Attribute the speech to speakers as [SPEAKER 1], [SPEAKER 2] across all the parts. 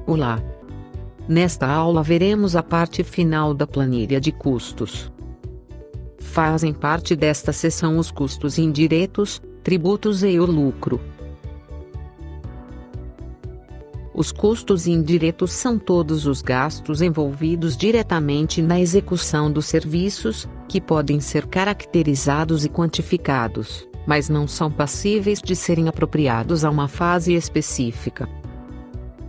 [SPEAKER 1] Olá! Nesta aula veremos a parte final da planilha de custos. Fazem parte desta seção os custos indiretos, tributos e o lucro. Os custos indiretos são todos os gastos envolvidos diretamente na execução dos serviços, que podem ser caracterizados e quantificados, mas não são passíveis de serem apropriados a uma fase específica.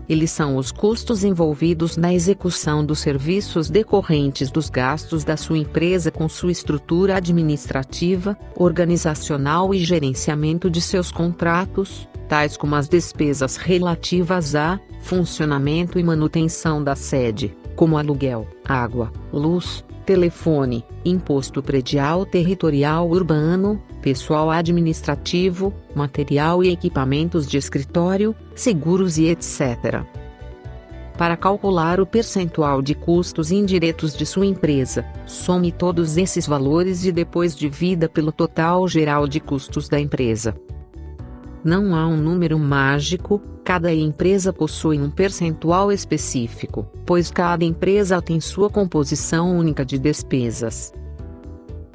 [SPEAKER 1] Eles são os custos envolvidos na execução dos serviços decorrentes dos gastos da sua empresa com sua estrutura administrativa, organizacional e gerenciamento de seus contratos, tais como as despesas relativas a funcionamento e manutenção da sede, como aluguel, água, luz, telefone, imposto predial territorial urbano, pessoal administrativo, material e equipamentos de escritório, seguros e etc. Para calcular o percentual de custos indiretos de sua empresa, some todos esses valores e depois divida pelo total geral de custos da empresa. Não há um número mágico, cada empresa possui um percentual específico, pois cada empresa tem sua composição única de despesas.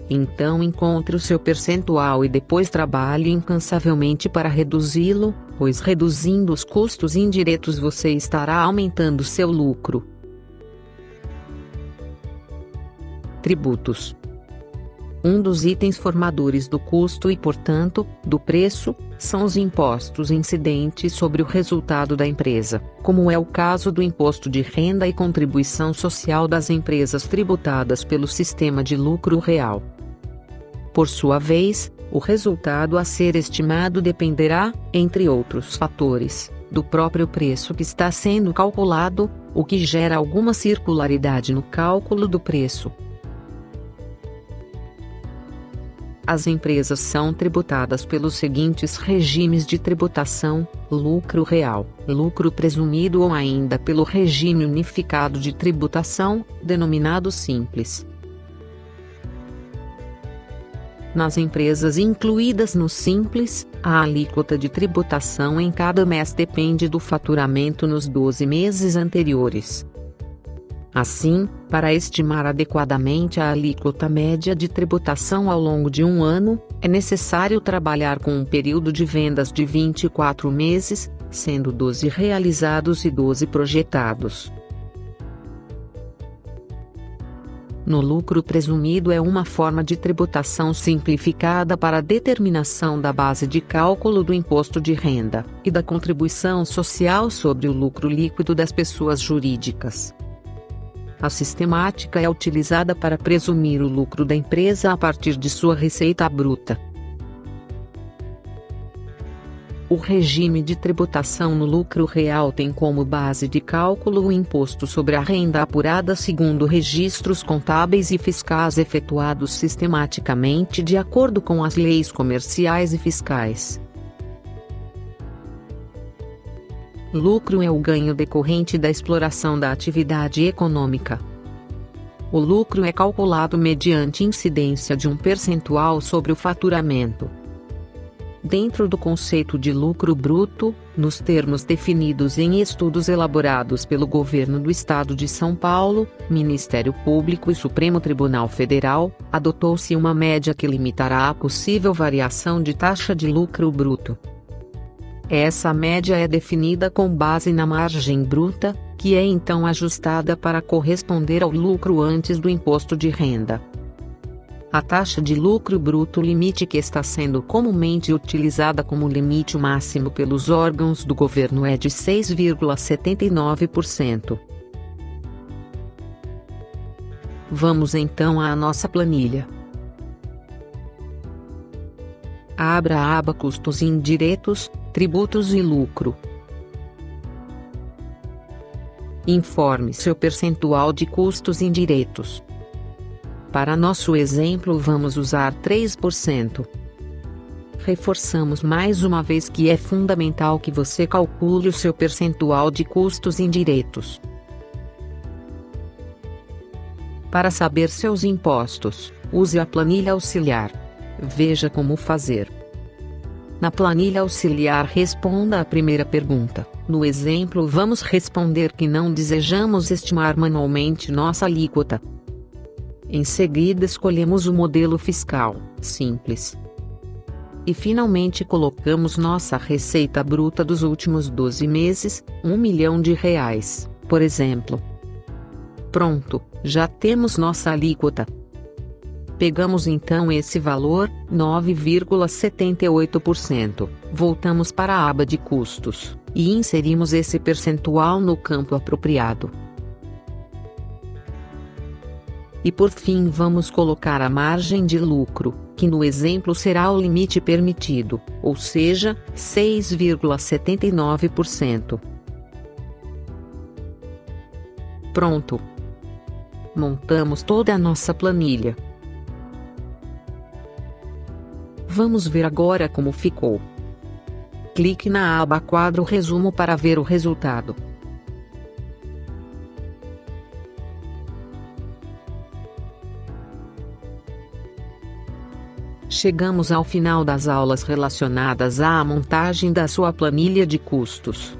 [SPEAKER 1] Então encontre o seu percentual e depois trabalhe incansavelmente para reduzi-lo, pois reduzindo os custos indiretos você estará aumentando seu lucro. Tributos. Um dos itens formadores do custo e, portanto, do preço, são os impostos incidentes sobre o resultado da empresa, como é o caso do imposto de renda e contribuição social das empresas tributadas pelo sistema de lucro real. Por sua vez, o resultado a ser estimado dependerá, entre outros fatores, do próprio preço que está sendo calculado, o que gera alguma circularidade no cálculo do preço. As empresas são tributadas pelos seguintes regimes de tributação: lucro real, lucro presumido ou ainda pelo regime unificado de tributação, denominado simples. Nas empresas incluídas no Simples, a alíquota de tributação em cada mês depende do faturamento nos 12 meses anteriores. Assim, para estimar adequadamente a alíquota média de tributação ao longo de um ano, é necessário trabalhar com um período de vendas de 24 meses, sendo 12 realizados e 12 projetados. No lucro presumido é uma forma de tributação simplificada para a determinação da base de cálculo do imposto de renda e da contribuição social sobre o lucro líquido das pessoas jurídicas. A sistemática é utilizada para presumir o lucro da empresa a partir de sua receita bruta. O regime de tributação no lucro real tem como base de cálculo o imposto sobre a renda apurada segundo registros contábeis e fiscais efetuados sistematicamente de acordo com as leis comerciais e fiscais. Lucro é o ganho decorrente da exploração da atividade econômica. O lucro é calculado mediante incidência de um percentual sobre o faturamento. Dentro do conceito de lucro bruto, nos termos definidos em estudos elaborados pelo Governo do Estado de São Paulo, Ministério Público e Supremo Tribunal Federal, adotou-se uma média que limitará a possível variação de taxa de lucro bruto. Essa média é definida com base na margem bruta, que é então ajustada para corresponder ao lucro antes do imposto de renda. A taxa de lucro bruto limite que está sendo comumente utilizada como limite máximo pelos órgãos do governo é de 6,79%. Vamos então à nossa planilha. Abra a aba Custos indiretos, tributos e lucro. Informe seu percentual de custos indiretos. Para nosso exemplo vamos usar 3%. Reforçamos mais uma vez que é fundamental que você calcule o seu percentual de custos indiretos. Para saber seus impostos, use a planilha auxiliar. Veja como fazer. Na planilha auxiliar responda a primeira pergunta. No exemplo, vamos responder que não desejamos estimar manualmente nossa alíquota. Em seguida, escolhemos o modelo fiscal simples. E finalmente colocamos nossa receita bruta dos últimos 12 meses, R$ 1 milhão, por exemplo. Pronto, já temos nossa alíquota. Pegamos então esse valor, 9,78%, voltamos para a aba de custos, e inserimos esse percentual no campo apropriado. E por fim vamos colocar a margem de lucro, que no exemplo será o limite permitido, ou seja, 6,79%. Pronto! Montamos toda a nossa planilha. Vamos ver agora como ficou. Clique na aba Quadro Resumo para ver o resultado. Chegamos ao final das aulas relacionadas à montagem da sua planilha de custos.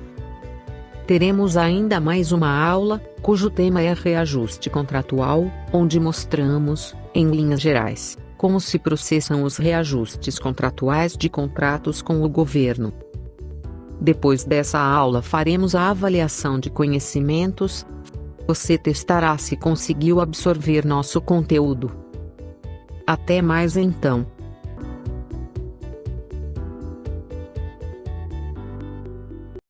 [SPEAKER 1] Teremos ainda mais uma aula, cujo tema é reajuste contratual, onde mostramos, em linhas gerais, como se processam os reajustes contratuais de contratos com o governo. Depois dessa aula faremos a avaliação de conhecimentos. Você testará se conseguiu absorver nosso conteúdo. Até mais então.